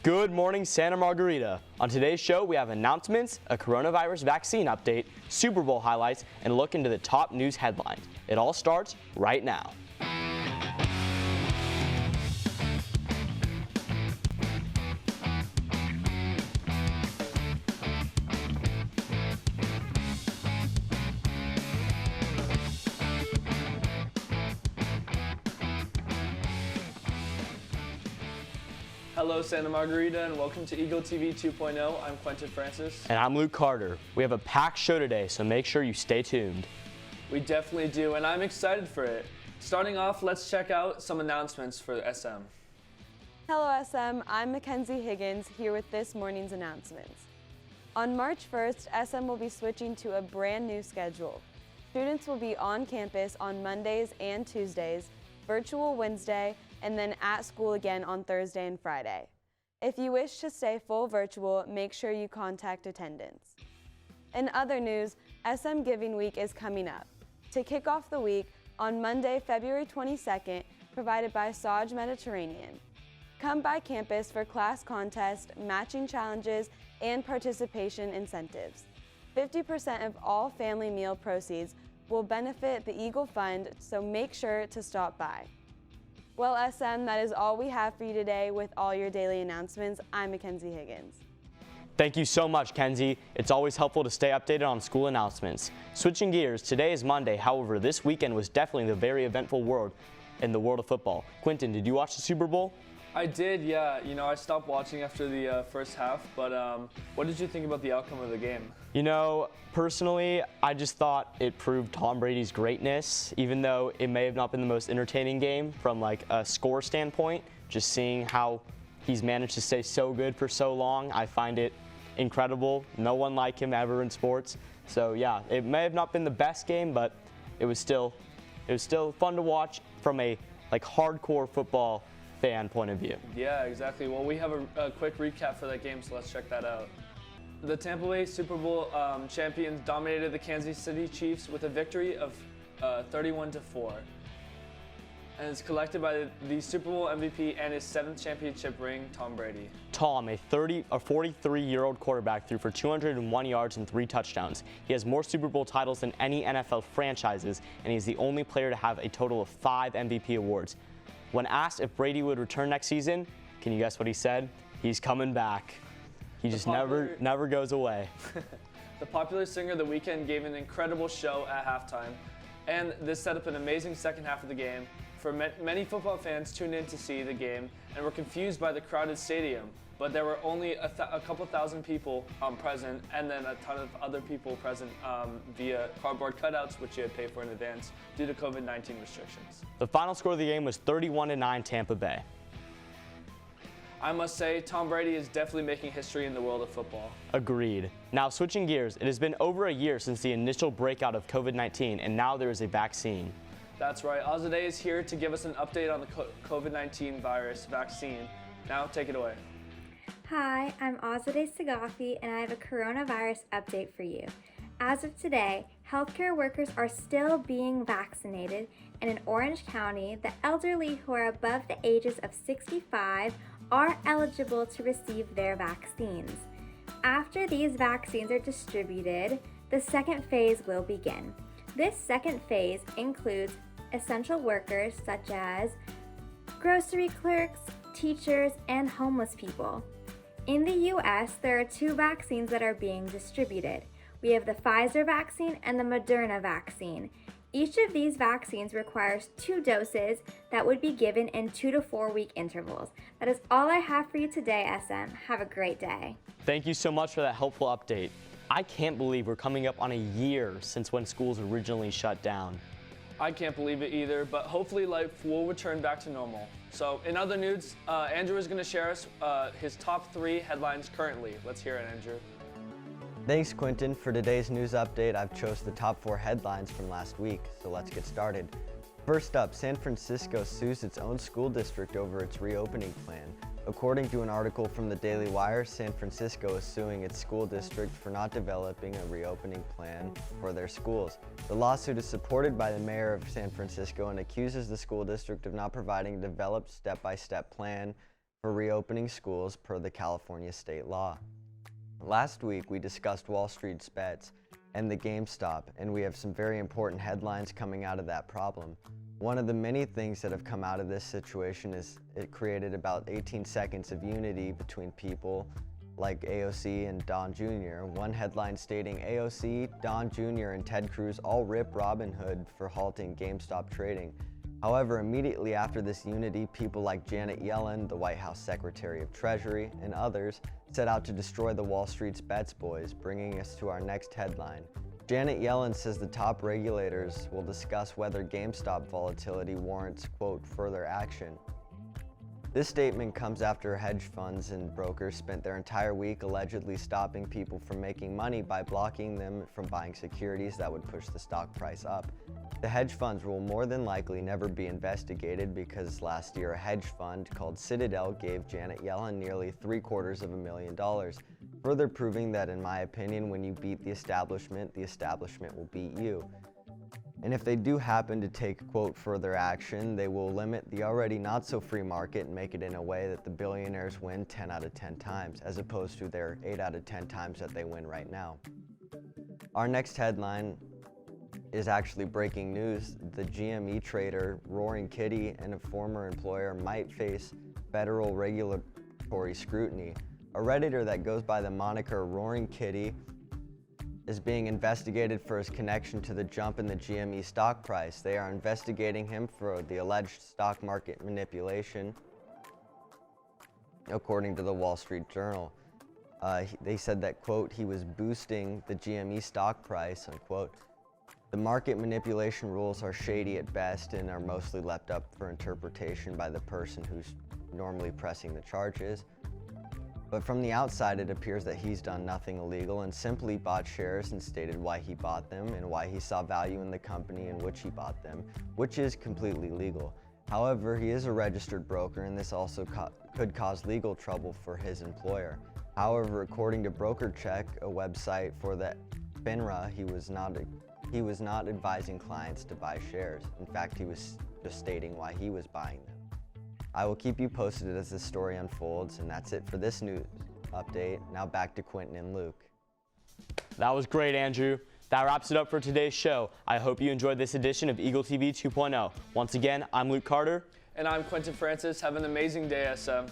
Good morning, Santa Margarita. On today's show, we have announcements, a coronavirus vaccine update, Super Bowl highlights, and a look into the top news headlines. It all starts right now. Hello Santa Margarita and welcome to Eagle TV 2.0. I'm Quentin Francis. And I'm Luke Carter. We have a packed show today, so make sure you stay tuned. We definitely do, and I'm excited for it. Starting off, let's check out some announcements for SM. Hello SM, I'm Mackenzie Higgins here with this morning's announcements. On March 1st, SM will be switching to a brand new schedule. Students will be on campus on Mondays and Tuesdays, virtual Wednesday, and then at school again on Thursday and Friday. If you wish to stay full virtual, make sure you contact attendance. In other news, SM Giving Week is coming up. To kick off the week, on Monday, February 22nd, provided by Saj Mediterranean. Come by campus for class contests, matching challenges, and participation incentives. 50% of all family meal proceeds will benefit the Eagle Fund, so make sure to stop by. Well, SM, that is all we have for you today with all your daily announcements. I'm Mackenzie Higgins. Thank you so much, Kenzie. It's always helpful to stay updated on school announcements. Switching gears, today is Monday. However, this weekend was definitely the very eventful world in the world of football. Quentin, did you watch the Super Bowl? I did, yeah. You know, I stopped watching after the first half, but what did you think about the outcome of the game? You know, personally, I just thought it proved Tom Brady's greatness, even though it may have not been the most entertaining game from like a score standpoint. Just seeing how he's managed to stay so good for so long, I find it incredible. No one like him ever in sports. So yeah, it may have not been the best game, but it was still fun to watch from a like hardcore football fan point of view. Yeah, exactly. Well, we have a quick recap for that game, so let's check that out. The Tampa Bay Super Bowl champions dominated the Kansas City Chiefs with a victory of 31-4. And it's collected by the Super Bowl MVP and his 7th championship ring, Tom Brady. Tom, a 43-year-old quarterback, threw for 201 yards and 3 touchdowns. He has more Super Bowl titles than any NFL franchises, and he's the only player to have a total of 5 MVP awards. When asked if Brady would return next season, can you guess what he said? He's coming back. He just never goes away. The popular singer The Weeknd gave an incredible show at halftime, and this set up an amazing second half of the game. For many football fans tuned in to see the game and were confused by the crowded stadium, but there were only a couple thousand people present, and then a ton of other people present via cardboard cutouts, which you had to pay for in advance due to COVID-19 restrictions. The final score of the game was 31-9 Tampa Bay. I must say, Tom Brady is definitely making history in the world of football. Agreed. Now switching gears, it has been over a year since the initial breakout of COVID-19, and now there is a vaccine. That's right. Ozade is here to give us an update on the COVID-19 virus vaccine. Now take it away. Hi, I'm Ozade Sagafi, and I have a coronavirus update for you. As of today, healthcare workers are still being vaccinated, and in Orange County, the elderly who are above the ages of 65 are eligible to receive their vaccines. After these vaccines are distributed, the second phase will begin. This second phase includes essential workers such as grocery clerks, teachers, and homeless people. In the US, there are 2 vaccines that are being distributed. We have the Pfizer vaccine and the Moderna vaccine. Each of these vaccines requires 2 doses that would be given in 2 to 4 week intervals. That is all I have for you today, SM. Have a great day. Thank you so much for that helpful update. I can't believe we're coming up on a year since when schools originally shut down. I can't believe it either, but hopefully life will return back to normal. So in other news, Andrew is going to share us his top 3 headlines currently. Let's hear it, Andrew. Thanks, Quentin. For today's news update, I've chose the top 4 headlines from last week, so let's get started. First up, San Francisco sues its own school district over its reopening plan. According to an article from the Daily Wire, San Francisco is suing its school district for not developing a reopening plan for their schools. The lawsuit is supported by the mayor of San Francisco and accuses the school district of not providing a developed step-by-step plan for reopening schools per the California state law. Last week, we discussed Wall Street's bets and the GameStop, and we have some very important headlines coming out of that problem. One of the many things that have come out of this situation is it created about 18 seconds of unity between people like AOC and Don Jr. One headline stating AOC, Don Jr., and Ted Cruz all rip Robinhood for halting GameStop trading. However, immediately after this unity, people like Janet Yellen, the White House Secretary of Treasury, and others set out to destroy the Wall Street's bets boys, bringing us to our next headline. Janet Yellen says the top regulators will discuss whether GameStop volatility warrants, quote, further action. This statement comes after hedge funds and brokers spent their entire week allegedly stopping people from making money by blocking them from buying securities that would push the stock price up. The hedge funds will more than likely never be investigated because last year a hedge fund called Citadel gave Janet Yellen nearly $750,000, further proving that, in my opinion, when you beat the establishment will beat you. And if they do happen to take, quote, further action, they will limit the already not so free market and make it in a way that the billionaires win 10 out of 10 times, as opposed to their 8 out of 10 times that they win right now. Our next headline is actually breaking news. The GME trader Roaring Kitty and a former employer might face federal regulatory scrutiny. A Redditor that goes by the moniker Roaring Kitty is being investigated for his connection to the jump in the GME stock price. They are investigating him for the alleged stock market manipulation, according to the Wall Street Journal. They said that, quote, he was boosting the GME stock price, unquote. The market manipulation rules are shady at best and are mostly left up for interpretation by the person who's normally pressing the charges. But from the outside, it appears that he's done nothing illegal and simply bought shares and stated why he bought them and why he saw value in the company in which he bought them, which is completely legal. However, he is a registered broker, and this also could cause legal trouble for his employer. However, according to BrokerCheck, a website for the FINRA, he was not advising clients to buy shares. In fact, he was just stating why he was buying them. I will keep you posted as the story unfolds, and that's it for this news update. Now back to Quentin and Luke. That was great, Andrew. That wraps it up for today's show. I hope you enjoyed this edition of Eagle TV 2.0. Once again, I'm Luke Carter. And I'm Quentin Francis. Have an amazing day, SM.